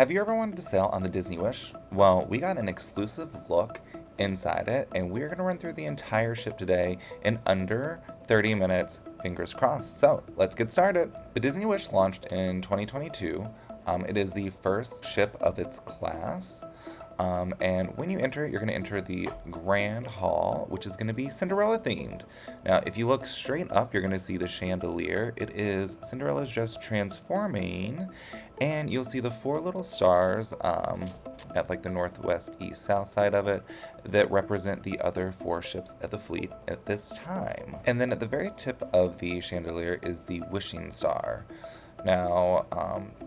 Have you ever wanted to sail on the Disney Wish? Well, we got an exclusive look inside it, and we're going to run through the entire ship today in under 30 minutes, fingers crossed. So let's get started. The Disney Wish launched in 2022. It is the first ship of its class. And when you enter it, you're going to enter the Gran Hall, which is going to be Cinderella themed. Now, if you look straight up, you're going to see the chandelier. It is Cinderella's dress transforming, and you'll see the four little stars at like the northwest, east, south side of it that represent the other four ships of the fleet at this time. And then at the very tip of the chandelier is the wishing star. Now,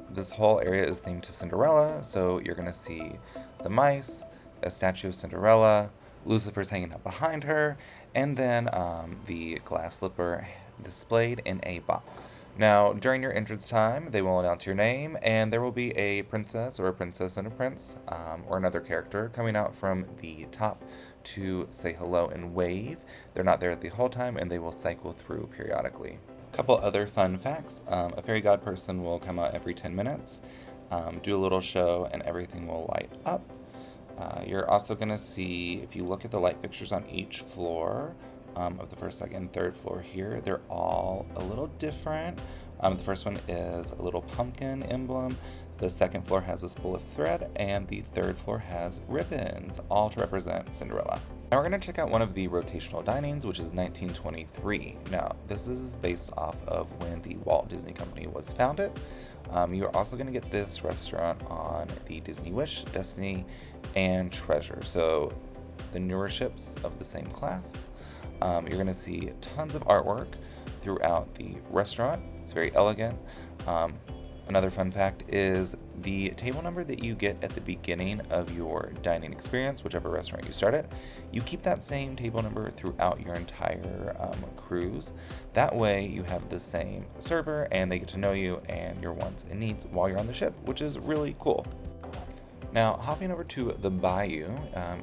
this whole area is themed to Cinderella, so you're going to see the mice, a statue of Cinderella, Lucifer's hanging out behind her, and then the glass slipper displayed in a box. Now, during your entrance time, they will announce your name, and there will be a princess or a princess and a prince, or another character coming out from the top to say hello and wave. They're not there the whole time, and they will cycle through periodically. Couple other fun facts. A fairy god person will come out every 10 minutes, do a little show, and everything will light up. You're also going to see, if you look at the light fixtures on each floor of the first, second, and third floor here, they're all a little different. The first one is a little pumpkin emblem. The second floor has a spool of thread, and the third floor has ribbons, all to represent Cinderella. Now we're going to check out one of the rotational dinings, which is 1923. Now, this is based off of when the Walt Disney Company was founded. You are also going to get this restaurant on the Disney Wish, Destiny, and Treasure. So the newer ships of the same class. You're going to see tons of artwork throughout the restaurant. It's very elegant. Another fun fact is the table number that you get at the beginning of your dining experience, whichever restaurant you start at, you keep that same table number throughout your entire cruise. That way you have the same server and they get to know you and your wants and needs while you're on the ship, which is really cool. Now, hopping over to the Bayou,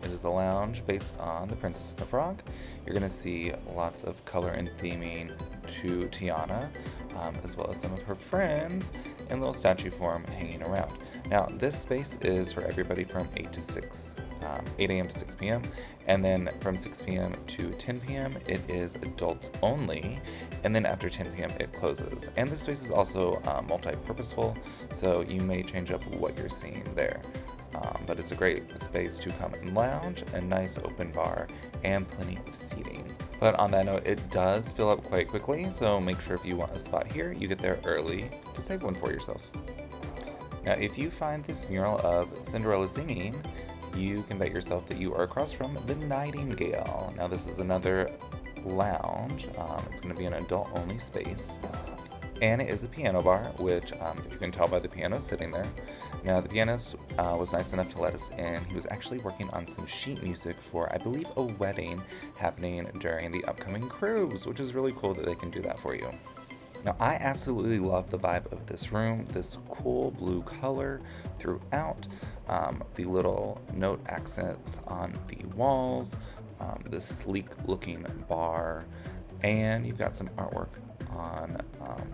it is a lounge based on The Princess and the Frog. You're going to see lots of color and theming to Tiana, as well as some of her friends in little statue form hanging around. Now, this space is for everybody from 8 a.m. to 6 p.m., and then from 6 p.m. to 10 p.m. it is adults only, and then after 10 p.m. it closes. And this space is also multi-purposeful, so you may change up what you're seeing there. But it's a great space to come and lounge, a nice open bar, and plenty of seating. But on that note, it does fill up quite quickly, so make sure if you want a spot here, you get there early to save one for yourself. Now, if you find this mural of Cinderella singing, you can bet yourself that you are across from the Nightingale. Now, this is another lounge. It's going to be an adult-only space. And it is a piano bar, which, if you can tell by the piano sitting there. Now, the pianist was nice enough to let us in. He was actually working on some sheet music for, I believe, a wedding happening during the upcoming cruise, which is really cool that they can do that for you. Now, I absolutely love the vibe of this room, this cool blue color throughout, the little note accents on the walls, the sleek looking bar, and you've got some artwork on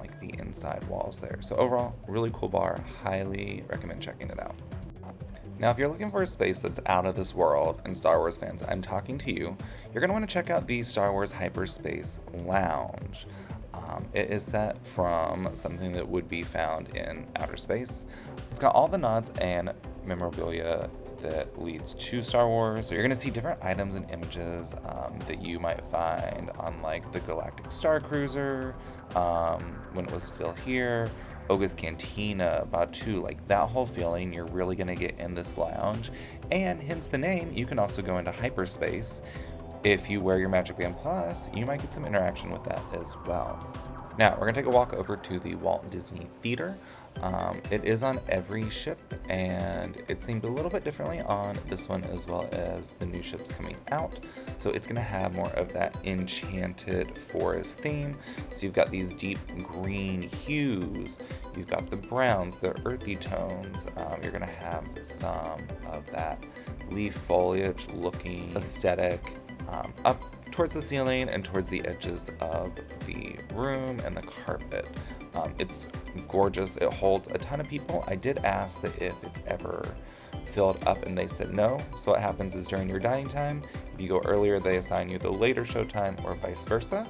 like the inside walls there. So overall, really cool bar. Highly recommend checking it out. Now, if you're looking for a space that's out of this world, and Star Wars fans, I'm talking to you, you're going to want to check out the Star Wars Hyperspace Lounge. It is set from something that would be found in outer space. It's got all the nods and memorabilia that leads to Star Wars. So you're going to see different items and images that you might find on like the Galactic Star Cruiser, when it was still here, Oga's Cantina, Batu, like that whole feeling you're really going to get in this lounge. And hence the name, you can also go into hyperspace. If you wear your Magic Band Plus, you might get some interaction with that as well. Now, we're going to take a walk over to the Walt Disney Theater. It is on every ship, and it's themed a little bit differently on this one as well as the new ships coming out. So it's going to have more of that enchanted forest theme. So you've got these deep green hues, you've got the browns, the earthy tones. You're going to have some of that leaf foliage looking aesthetic. Up towards the ceiling and towards the edges of the room and the carpet. It's gorgeous. It holds a ton of people. I did ask that if it's ever filled up, and they said no. So what happens is during your dining time, if you go earlier, they assign you the later show time or vice versa.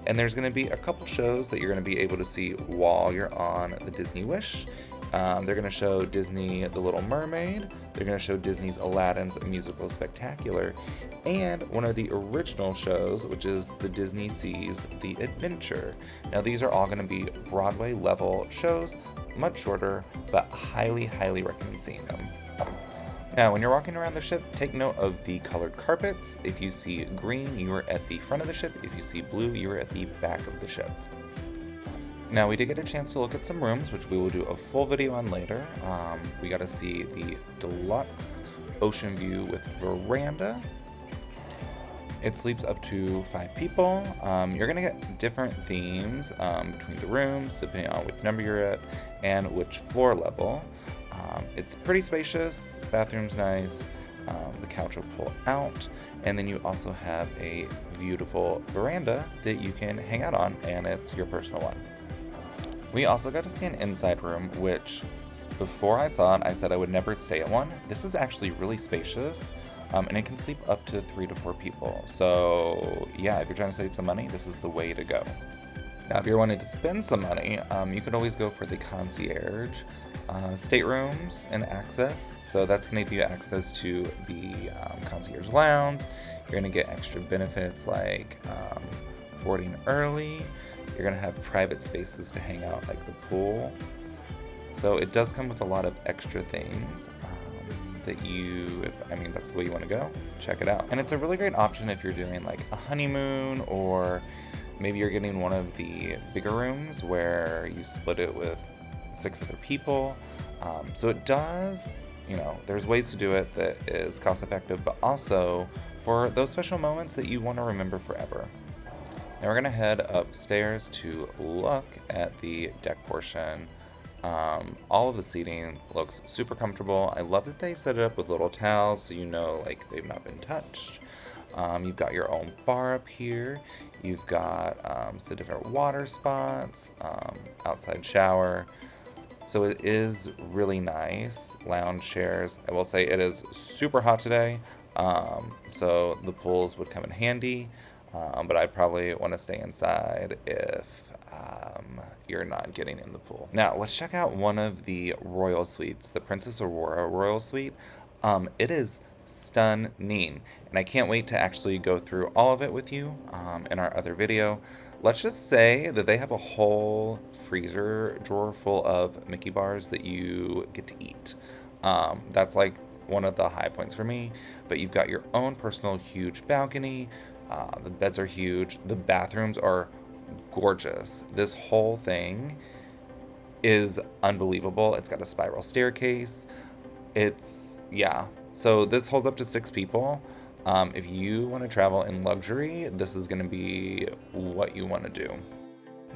And there's going to be a couple shows that you're going to be able to see while you're on the Disney Wish. They're going to show Disney The Little Mermaid. They're going to show Disney's Aladdin's Musical Spectacular, and one of the original shows, which is the Disney Seas The Adventure. Now these are all going to be Broadway level shows, much shorter, but highly, highly recommend seeing them. Now, when you're walking around the ship, take note of the colored carpets. If you see green, you are at the front of the ship. If you see blue, you are at the back of the ship. Now, we did get a chance to look at some rooms, which we will do a full video on later. We got to see the deluxe ocean view with veranda. It sleeps up to 5 people. You're gonna get different themes between the rooms, depending on which number you're at and which floor level. It's pretty spacious, bathroom's nice, the couch will pull out, and then you also have a beautiful veranda that you can hang out on, and it's your personal one. We also got to see an inside room, which before I saw it, I said I would never stay at one. This is actually really spacious, and it can sleep up to 3 to 4 people. So yeah, if you're trying to save some money, this is the way to go. Now, if you're wanting to spend some money, you can always go for the concierge staterooms and access. So that's going to give you access to the concierge lounge. You're going to get extra benefits like boarding early. You're going to have private spaces to hang out, like the pool. So it does come with a lot of extra things that if that's the way you want to go, check it out. And it's a really great option if you're doing like a honeymoon, or maybe you're getting one of the bigger rooms where you split it with 6 other people. So it does, there's ways to do it that is cost effective, but also for those special moments that you want to remember forever. Now we're going to head upstairs to look at the deck portion. All of the seating looks super comfortable. I love that they set it up with little towels so like they've not been touched. You've got your own bar up here. You've got some different water spots, outside shower. So it is really nice. Lounge chairs. I will say it is super hot today, so the pools would come in handy. But I'd probably want to stay inside if you're not getting in the pool. Now, let's check out one of the royal suites, the Princess Aurora Royal Suite. It is stunning, and I can't wait to actually go through all of it with you in our other video. Let's just say that they have a whole freezer drawer full of Mickey bars that you get to eat. That's like one of the high points for me, but you've got your own personal huge balcony. The beds are huge. The bathrooms are gorgeous. This whole thing is unbelievable. It's got a spiral staircase. So this holds up to 6 people. If you want to travel in luxury, this is going to be what you want to do.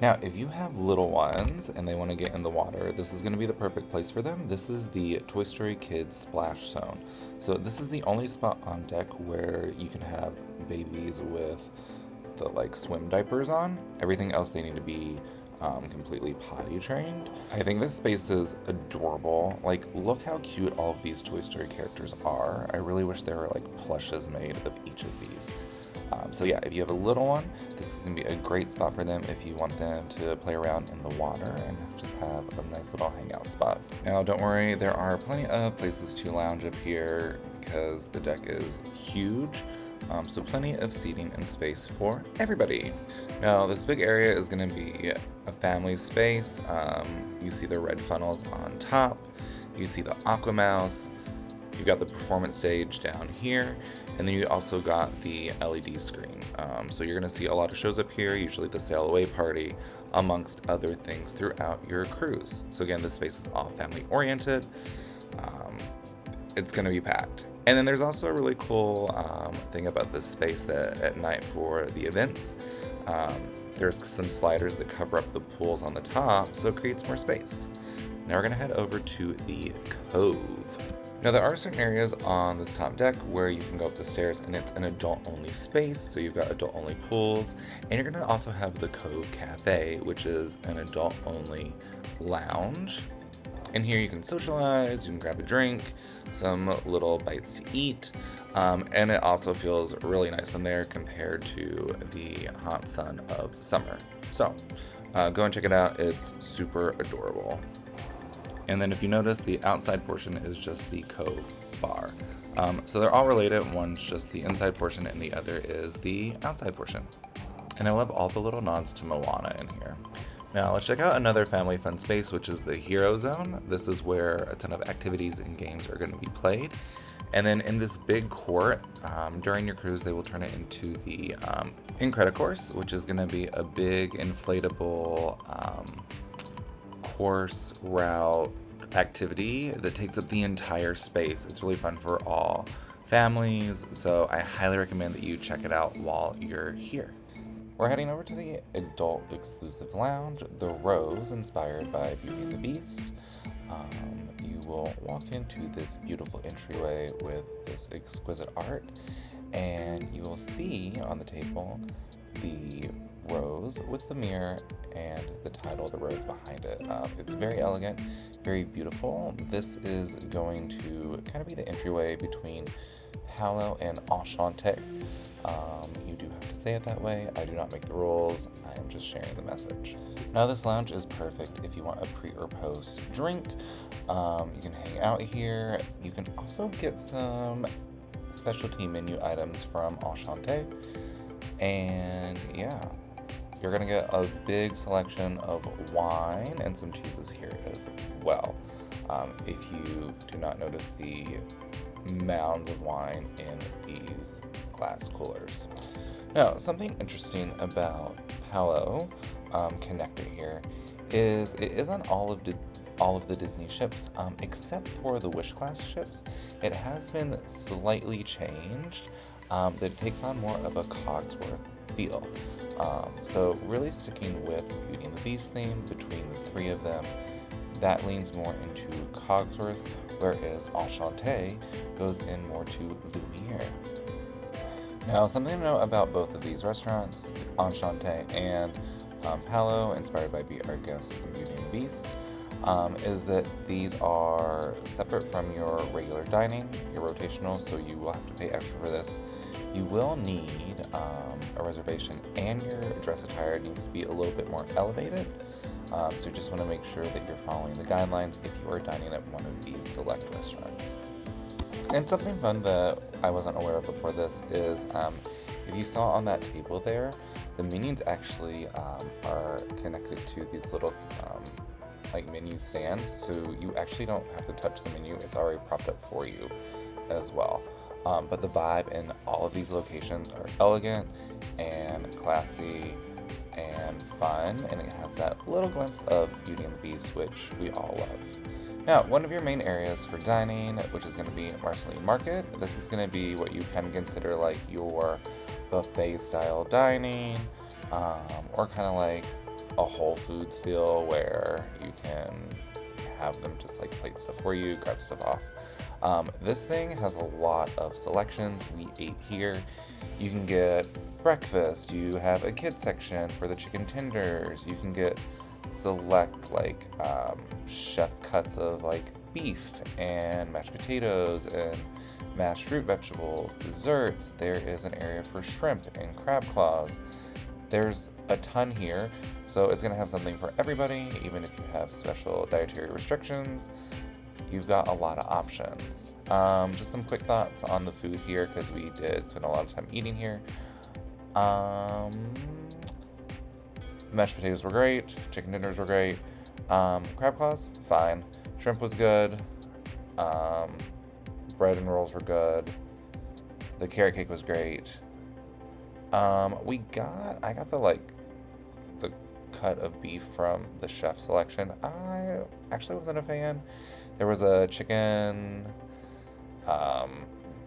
Now, if you have little ones and they want to get in the water, this is going to be the perfect place for them. This is the Toy Story Kids Splash Zone. So this is the only spot on deck where you can have babies with the swim diapers on. Everything else they need to be completely potty trained. I think this space is adorable. Look how cute all of these Toy Story characters are. I really wish there were plushes made of each of these. So yeah, if you have a little one, this is going to be a great spot for them if you want them to play around in the water and just have a nice little hangout spot. Now, don't worry, there are plenty of places to lounge up here because the deck is huge. So plenty of seating and space for everybody. Now, this big area is going to be a family space. You see the red funnels on top. You see the Aqua Mouse. You've got the performance stage down here, and then you also got the LED screen. So you're going to see a lot of shows up here, usually the sail away party, amongst other things throughout your cruise. So again, this space is all family oriented. It's going to be packed. And then there's also a really cool thing about this space that at night for the events, there's some sliders that cover up the pools on the top, so it creates more space. Now we're going to head over to the Cove. Now, there are certain areas on this top deck where you can go up the stairs and it's an adult-only space, so you've got adult-only pools, and you're going to also have the Cove Cafe, which is an adult-only lounge. In here you can socialize, you can grab a drink, some little bites to eat, and it also feels really nice in there compared to the hot sun of summer. So, go and check it out, it's super adorable. And then if you notice, the outside portion is just the Cove Bar. So they're all related, one's just the inside portion and the other is the outside portion. And I love all the little nods to Moana in here. Now let's check out another family fun space, which is the Hero Zone. This is where a ton of activities and games are going to be played. And then in this big court, during your cruise, they will turn it into the Incredicourse, which is going to be a big inflatable course route activity that takes up the entire space. It's really fun for all families, so I highly recommend that you check it out while you're here. We're heading over to the adult exclusive lounge, the Rose, inspired by Beauty and the Beast. You will walk into this beautiful entryway with this exquisite art, and you will see on the table the rose with the mirror and the title of the rose behind it. It's very elegant, very beautiful. This is going to kind of be the entryway between Palo and Enchanté. You do have to say it that way. I do not make the rules. I am just sharing the message. Now, this lounge is perfect if you want a pre or post drink. You can hang out here. You can also get some specialty menu items from Enchanté. And yeah, you're gonna get a big selection of wine and some cheeses here as well. If you do not notice the mounds of wine in these glass coolers. Now, something interesting about Palo Connector here is it is on all of the Disney ships, except for the Wish class ships. It has been slightly changed, that it takes on more of a Cogsworth feel. So really sticking with Beauty and the Beast theme between the three of them, that leans more into Cogsworth, whereas Enchanté goes in more to Lumiere. Now, something to know about both of these restaurants, Enchanté and Palo, inspired by Be Our Guest and Beauty and the Beast, is that these are separate from your regular dining, your rotational, so you will have to pay extra for this. You will need a reservation, and your dress attire needs to be a little bit more elevated. So you just want to make sure that you're following the guidelines if you are dining at one of these select restaurants. And something fun that I wasn't aware of before this is if you saw on that table there, the minions actually are connected to these little like menu stands, so you actually don't have to touch the menu, it's already propped up for you as well. But the vibe in all of these locations are elegant and classy and fun, and it has that little glimpse of Beauty and the Beast, which we all love. Now, one of your main areas for dining, which is going to be Marceline Market, this is going to be what you kind of consider like your buffet style dining, or kind of like a Whole Foods feel where you can have them just like plate stuff for you, grab stuff off. This thing has a lot of selections. We ate here. You can get breakfast, you have a kid section for the chicken tenders, you can get select like chef cuts of like beef and mashed potatoes and mashed root vegetables, desserts. There is an area for shrimp and crab claws. There's a ton here, so it's going to have something for everybody. Even if you have special dietary restrictions, you've got a lot of options. Just some quick thoughts on the food here, because we did spend a lot of time eating here. Mashed potatoes were great, chicken tenders were great, crab claws, fine, shrimp was good, bread and rolls were good, the carrot cake was great. I got the cut of beef from the chef selection. I actually wasn't a fan. There was a chicken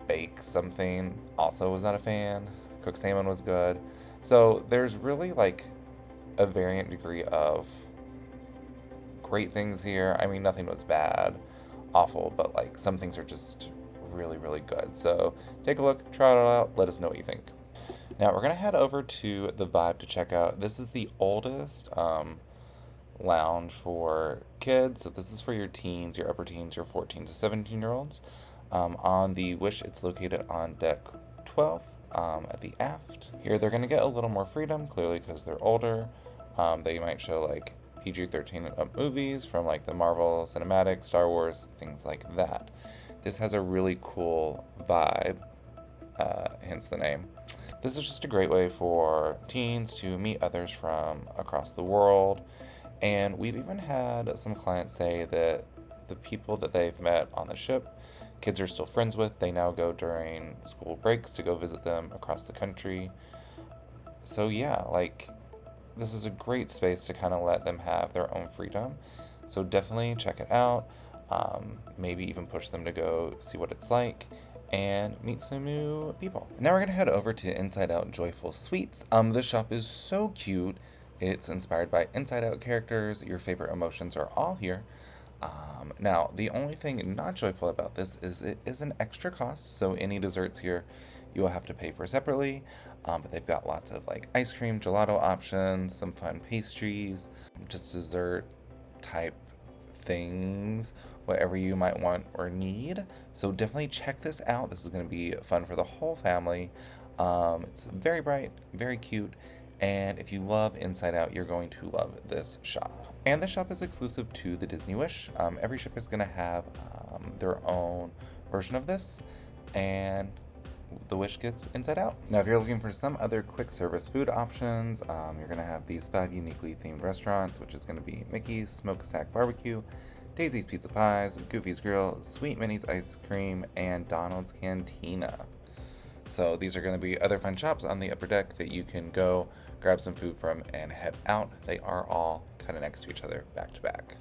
bake something, also was not a fan. Cooked salmon was good. So there's really like a variant degree of great things here. I mean, nothing was bad. awful, but like some things are just really, really good. So take a look, try it out, let us know what you think. Now we're gonna head over to the Vibe to check out. This is the oldest lounge for kids. So this is for your teens, your upper teens, your 14 to 17-year-olds. On the Wish, it's located on deck 12 at the aft. Here they're gonna get a little more freedom, clearly because they're older. They might show like PG-13 and up movies from like the Marvel Cinematic, Star Wars, things like that. This has a really cool vibe, hence the name. This is just a great way for teens to meet others from across the world. And we've even had some clients say that the people that they've met on the ship, kids are still friends with. They now go during school breaks to go visit them across the country. So yeah, like this is a great space to kind of let them have their own freedom. So definitely check it out. Maybe even push them to go see what it's like and meet some new people. Now we're gonna head over to Inside Out Joyful Sweets. This shop is so cute. It's inspired by Inside Out characters. Your favorite emotions are all here. Now, the only thing not joyful about this is it is an extra cost, so any desserts here you will have to pay for separately. But they've got lots of like ice cream, gelato options, some fun pastries, just dessert type things, whatever you might want or need. So definitely check this out. This is going to be fun for the whole family. It's very bright, very cute. And if you love Inside Out, you're going to love this shop. And the shop is exclusive to the Disney Wish. Every ship is going to have their own version of this. And the Wish gets Inside Out. Now, if you're looking for some other quick service food options, you're going to have these 5 uniquely themed restaurants, which is going to be Mickey's Smokestack Barbecue, Daisy's Pizza Pies, Goofy's Grill, Sweet Minnie's Ice Cream, and Donald's Cantina. So these are going to be other fun shops on the upper deck that you can go grab some food from and head out. They are all kind of next to each other, back to back.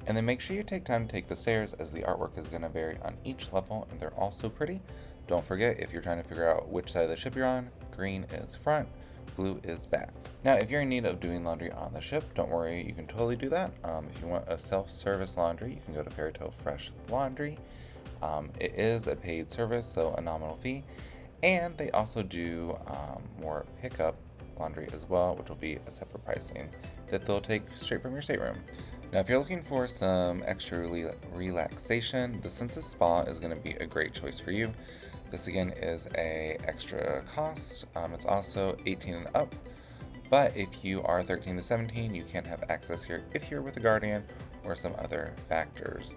And then make sure you take time to take the stairs, as the artwork is going to vary on each level and they're all so pretty. Don't forget, if you're trying to figure out which side of the ship you're on, green is front, blue is back. Now, if you're in need of doing laundry on the ship, don't worry, you can totally do that. If you want a self-service laundry, you can go to Fairytale Fresh Laundry. It is a paid service, so a nominal fee. And they also do more pickup laundry as well, which will be a separate pricing that they'll take straight from your stateroom. Now, if you're looking for some extra relaxation, the Senses Spa is going to be a great choice for you. This again is a extra cost. It's also 18 and up, but if you are 13 to 17, you can have access here if you're with a guardian or some other factors.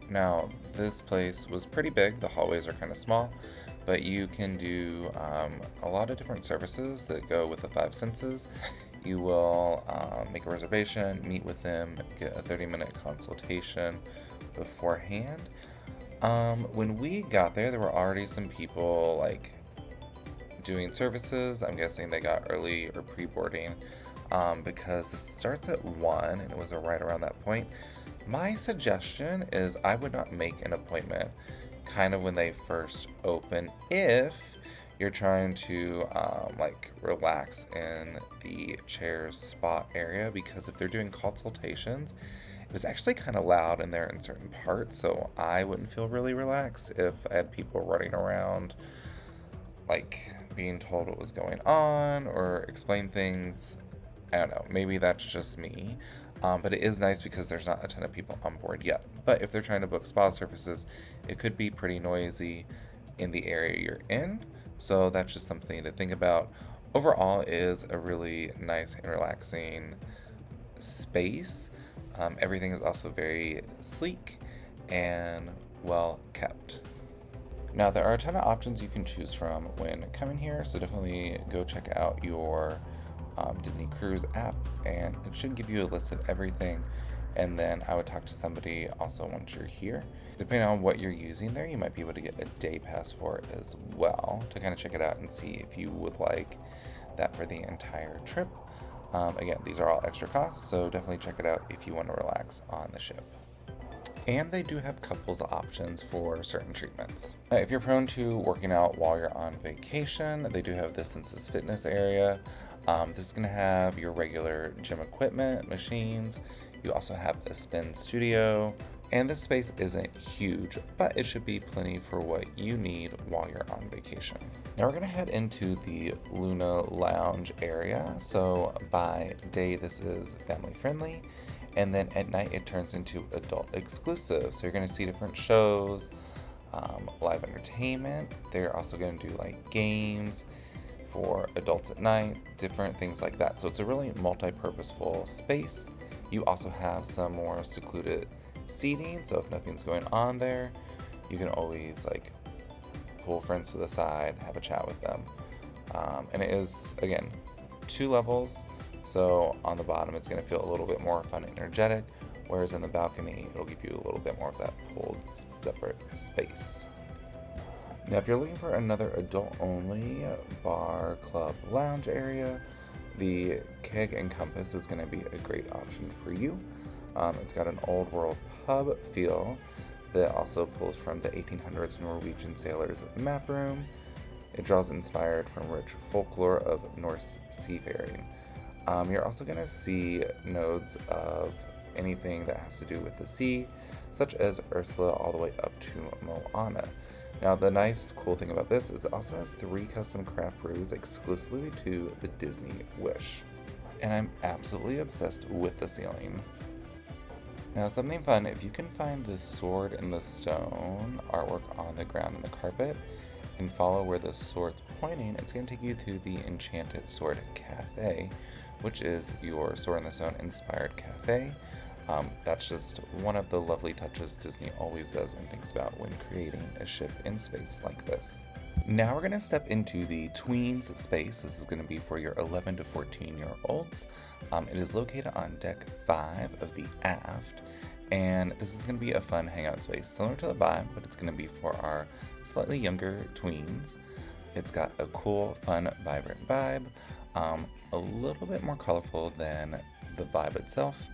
Now, this place was pretty big. The hallways are kind of small, but you can do a lot of different services that go with the 5 senses. You will make a reservation, meet with them, get a 30-minute consultation beforehand. When we got there, there were already some people like doing services. I'm guessing they got early or pre-boarding because this starts at 1 and it was right around that point. My suggestion is I would not make an appointment kind of when they first open if you're trying to like relax in the chairs spot area, because if they're doing consultations, it was actually kind of loud in there in certain parts, so I wouldn't feel really relaxed if I had people running around like being told what was going on or explain things. I don't know, maybe that's just me. But it is nice because there's not a ton of people on board yet. But if they're trying to book spa services, it could be pretty noisy in the area you're in. So that's just something to think about. Overall, it is a really nice and relaxing space. Everything is also very sleek and well kept. Now, there are a ton of options you can choose from when coming here, so definitely go check out your Disney Cruise app, and it should give you a list of everything. And then I would talk to somebody also once you're here. Depending on what you're using there, you might be able to get a day pass for it as well to kind of check it out and see if you would like that for the entire trip. Again, these are all extra costs, so definitely check it out if you want to relax on the ship. And they do have couples options for certain treatments. If you're prone to working out while you're on vacation, they do have the Senses Fitness area. This is going to have your regular gym equipment, machines, You also have a spin studio, and this space isn't huge, but it should be plenty for what you need while you're on vacation. Now we're gonna head into the Luna Lounge area. So by day, this is family friendly, and then at night it turns into adult exclusive. So you're gonna see different shows, live entertainment. They're also gonna do like games for adults at night, different things like that. So it's a really multi-purposeful space. You also have some more secluded seating, so if nothing's going on there, you can always like pull friends to the side, have a chat with them. And it is, again, 2 levels, so on the bottom it's going to feel a little bit more fun and energetic, whereas in the balcony it'll give you a little bit more of that pulled separate space. Now if you're looking for another adult-only bar, club, lounge area, the Keg and Compass is going to be a great option for you. It's got an old world pub feel that also pulls from the 1800s Norwegian sailors' map room. It draws inspired from rich folklore of Norse seafaring. You're also going to see nodes of anything that has to do with the sea, such as Ursula all the way up to Moana. Now the nice cool thing about this is it also has 3 custom craft brews exclusively to the Disney Wish. And I'm absolutely obsessed with the ceiling. Now something fun, if you can find the sword in the stone artwork on the ground and the carpet and follow where the sword's pointing, it's going to take you to the Enchanted Sword Cafe, which is your Sword in the Stone inspired cafe. That's just one of the lovely touches Disney always does and thinks about when creating a ship in space like this. Now we're going to step into the tweens space. This is going to be for your 11 to 14-year-olds. It is located on deck 5 of the aft, and this is going to be a fun hangout space similar to the vibe, but it's going to be for our slightly younger tweens. It's got a cool, fun, vibrant vibe, a little bit more colorful than the vibe itself.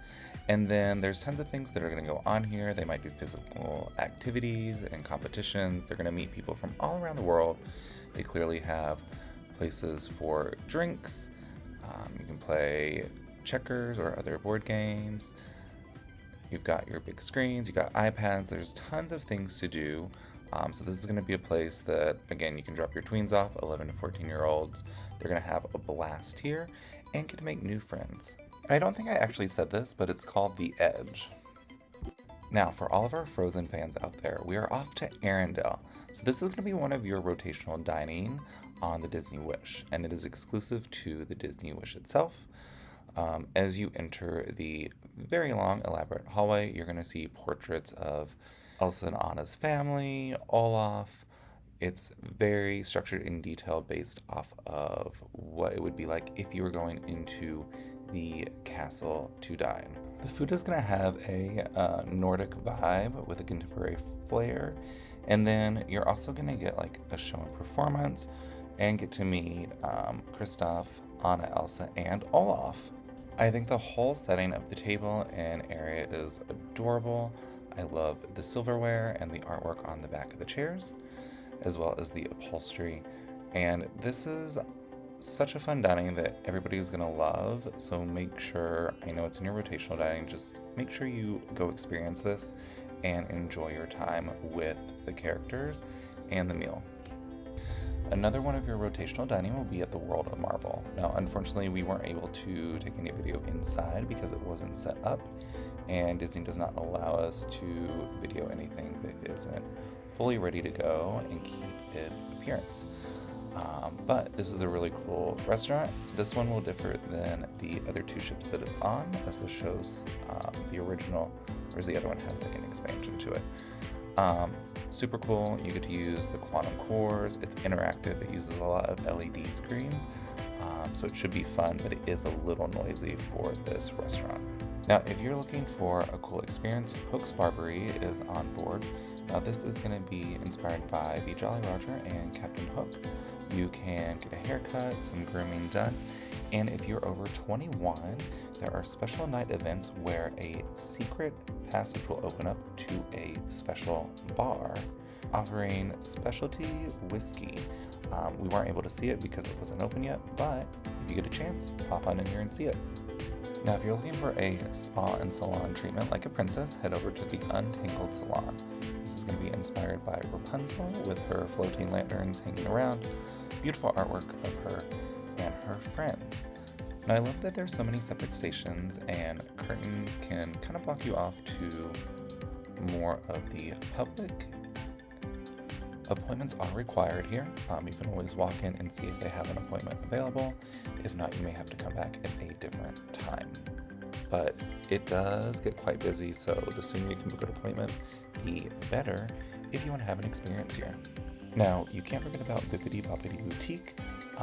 And then there's tons of things that are going to go on here. They might do physical activities and competitions. They're going to meet people from all around the world. They clearly have places for drinks. You can play checkers or other board games. You've got your big screens, you've got iPads. There's tons of things to do. So this is going to be a place that, again, you can drop your tweens off, 11 to 14-year-olds. They're going to have a blast here and get to make new friends. I don't think I actually said this, but it's called The Edge. Now, for all of our Frozen fans out there, we are off to Arendelle. So this is going to be one of your rotational dining on the Disney Wish, and it is exclusive to the Disney Wish itself. As you enter the very long, elaborate hallway, you're going to see portraits of Elsa and Anna's family, Olaf. It's very structured in detail based off of what it would be like if you were going into the castle to dine. The food is going to have a Nordic vibe with a contemporary flair, and then you're also going to get like a show and performance and get to meet Kristoff, Anna, Elsa, and Olaf. I think the whole setting of the table and area is adorable. I love the silverware and the artwork on the back of the chairs, as well as the upholstery, and this is such a fun dining that everybody is going to love. So make sure, I know it's in your rotational dining, just make sure you go experience this and enjoy your time with the characters and the meal. Another one of your rotational dining will be at the World of Marvel. Now, unfortunately, we weren't able to take any video inside because it wasn't set up, and Disney does not allow us to video anything that isn't fully ready to go and keep its appearance. But this is a really cool restaurant. This one will differ than the other 2 ships that it's on, as the show's the original, whereas the other one has like an expansion to it. Super cool. You get to use the quantum cores. It's interactive. It uses a lot of LED screens, so it should be fun, but it is a little noisy for this restaurant. Now, if you're looking for a cool experience, Hook's Barbery is on board. Now, this is going to be inspired by the Jolly Roger and Captain Hook. You can get a haircut, some grooming done, and if you're over 21, there are special night events where a secret passage will open up to a special bar offering specialty whiskey. We weren't able to see it because it wasn't open yet, but if you get a chance, pop on in here and see it. Now, if you're looking for a spa and salon treatment like a princess, head over to the Untangled Salon. This is going to be inspired by Rapunzel with her floating lanterns hanging around, beautiful artwork of her and her friends. Now, I love that there's so many separate stations and curtains can kind of block you off to more of the public. Appointments are required here. You can always walk in and see if they have an appointment available. If not, you may have to come back at a different time. But it does get quite busy, so the sooner you can book an appointment, the better if you want to have an experience here. Now, you can't forget about Bippity Boppity Boutique.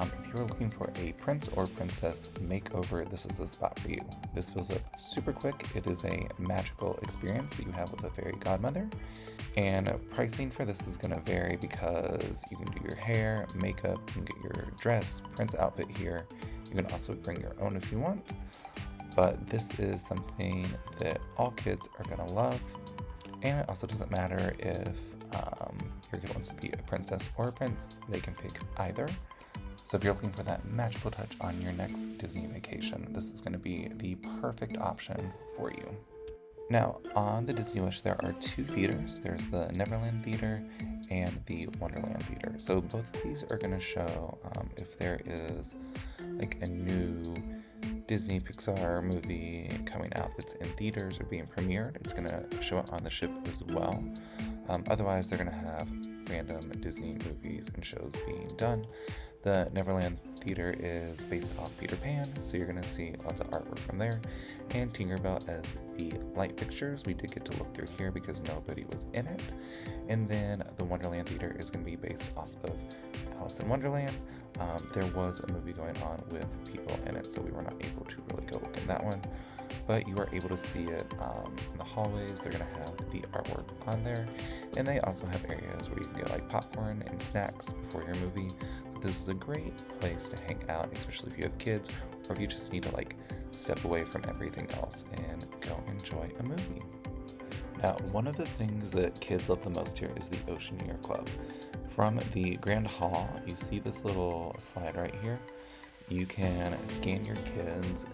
If you're looking for a prince or princess makeover, this is the spot for you. This fills up super quick. It is a magical experience that you have with a fairy godmother. And pricing for this is going to vary because you can do your hair, makeup, you can get your dress, prince outfit here. You can also bring your own if you want. But this is something that all kids are going to love. And it also doesn't matter if your kid wants to be a princess or a prince, they can pick either. So if you're looking for that magical touch on your next Disney vacation, this is going to be the perfect option for you. Now, on the Disney Wish, there are two theaters. There's the Neverland Theater and the Wonderland Theater. So both of these are going to show if there is like a new Disney Pixar movie coming out that's in theaters or being premiered. It's going to show it on the ship as well. Otherwise, they're going to have random Disney movies and shows being done. The Neverland Theater is based off Peter Pan, so you're going to see lots of artwork from there, and Tinkerbell as the light fixtures. We did get to look through here because nobody was in it. And then the Wonderland Theater is going to be based off of Alice in Wonderland. There was a movie going on with people in it, so we were not able to really go look in that one. But you are able to see it in the hallways. They're going to have the artwork on there. And they also have areas where you can get like popcorn and snacks before your movie. So this is a great place to hang out, especially if you have kids or if you just need to like step away from everything else and go enjoy a movie. Now, one of the things that kids love the most here is the Oceaneer Club. From the Grand Hall, you see this little slide right here. You can scan your kid's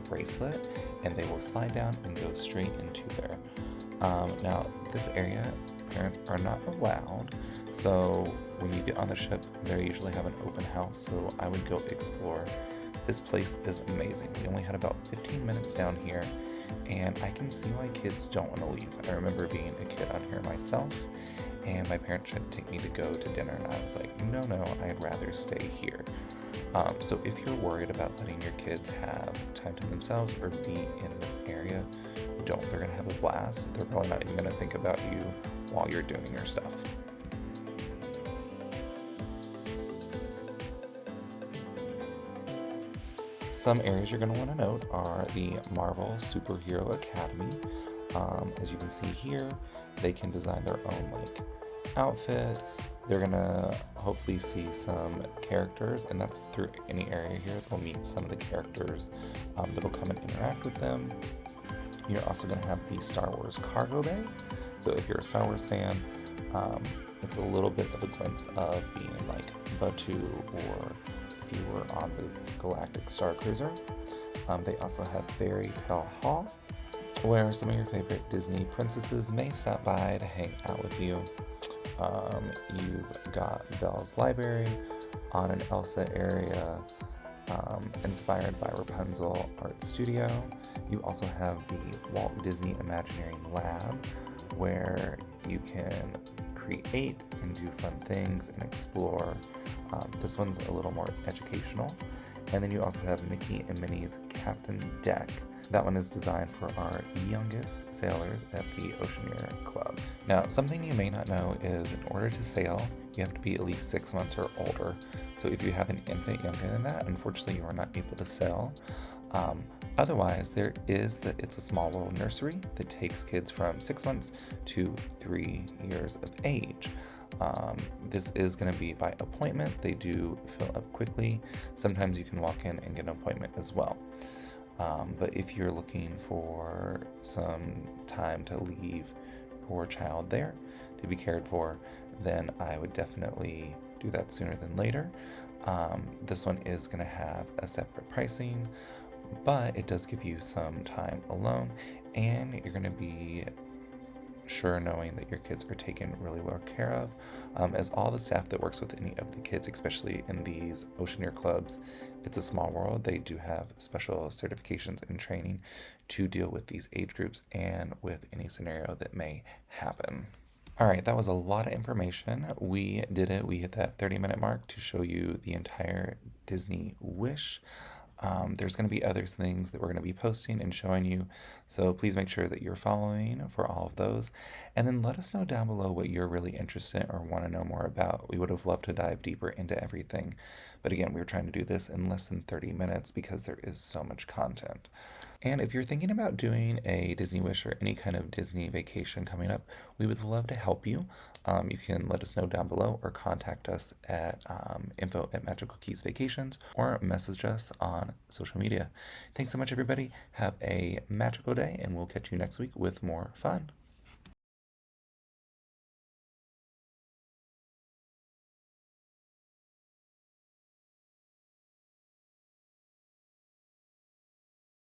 bracelet and they will slide down and go straight into there. Now, this area, parents are not allowed, so when you get on the ship, they usually have an open house, so I would go explore. This place is amazing. We only had about 15 minutes down here, and I can see why kids don't want to leave. I remember being a kid on here myself, and my parents tried to take me to go to dinner, and I was like, no, I'd rather stay here. So if you're worried about letting your kids have time to themselves or be in this area, don't. They're going to have a blast. They're probably not even going to think about you while you're doing your stuff. Some areas you're going to want to note are the Marvel Superhero Academy. As you can see here, they can design their own like outfit. They're going to hopefully see some characters, and that's through any area here. They'll meet some of the characters that'll come and interact with them. You're also going to have the Star Wars Cargo Bay. So if you're a Star Wars fan, it's a little bit of a glimpse of being like Batuu, or if you were on the Galactic Star Cruiser. They also have Fairy Tale Hall, where some of your favorite Disney princesses may stop by to hang out with you. You've got Belle's Library, on an Elsa area, inspired by Rapunzel Art Studio. You also have the Walt Disney Imagineering Lab, where you can create and do fun things and explore. This one's a little more educational. And then you also have Mickey and Minnie's Captain Deck. That one is designed for our youngest sailors at the Oceaneer Club. Now, something you may not know is in order to sail, you have to be at least 6 months or older. So if you have an infant younger than that, unfortunately you are not able to sail. Otherwise, it's a small world nursery that takes kids from 6 months to 3 years of age. This is going to be by appointment. They do fill up quickly. Sometimes you can walk in and get an appointment as well. But if you're looking for some time to leave your child there to be cared for, then I would definitely do that sooner than later. This one is going to have a separate pricing, but it does give you some time alone, and you're going to be sure knowing that your kids are taken really well care of. As all the staff that works with any of the kids, especially in these Oceaneer clubs, it's a small world. They do have special certifications and training to deal with these age groups and with any scenario that may happen. All right, that was a lot of information. We did it. We hit that 30-minute mark to show you the entire Disney Wish. There's going to be other things that we're going to be posting and showing you, so please make sure that you're following for all of those. And then let us know down below what you're really interested or want to know more about. We would have loved to dive deeper into everything. But again, we were trying to do this in less than 30 minutes because there is so much content. And if you're thinking about doing a Disney Wish or any kind of Disney vacation coming up, we would love to help you. You can let us know down below or contact us at info@magicalkeysvacations or message us on social media. Thanks so much, everybody. Have a magical day, and we'll catch you next week with more fun.